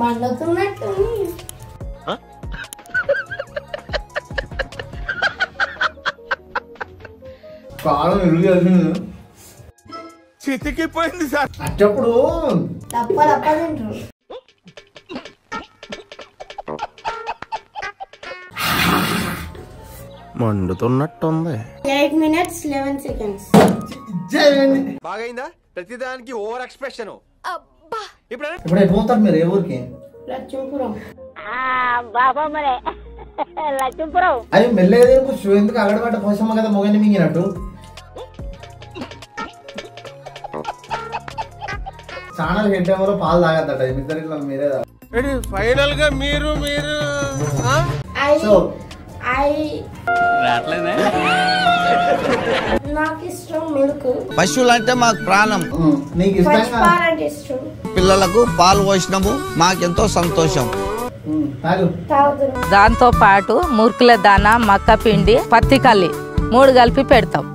మండుతున్నట్టు కాలం ఇరుగు చితికిపోయింది సార్. అట్టప్పుడు తింటారు. మండుతున్నట్టుంది. 8 minutes 11 seconds. బాగైందా? ప్రతిదానికి ఓవర్ ఎక్స్ప్రెషన్. ఇప్పుడు ఎటు పోతారు మీరు? ఏ ఊరికి? లక్ష్మీపురం. బాబా మరే లక్ష్మీపురం. అది మెల్లగా ఎందుకు అగడబడ్డ పోసమ్మ కదా మొగని మింగినట్టు. ఛానల్ హెడ్ ఎవరో పాలు తాగద్దట ఇద్దరిలో మీరే ఫైనల్ గా మీరు నాకు ఇష్టం మిల్క్. పశువులు అంటే మాకు ప్రాణం. నీకు ఇష్టం. పిల్లలకు పాలు పోసినాము, మాకెంతో సంతోషం. దాంతో పాటు మురుకుల దానా, మక్క పిండి, పత్తి కల్లి 3 కలిపి పెడతాం.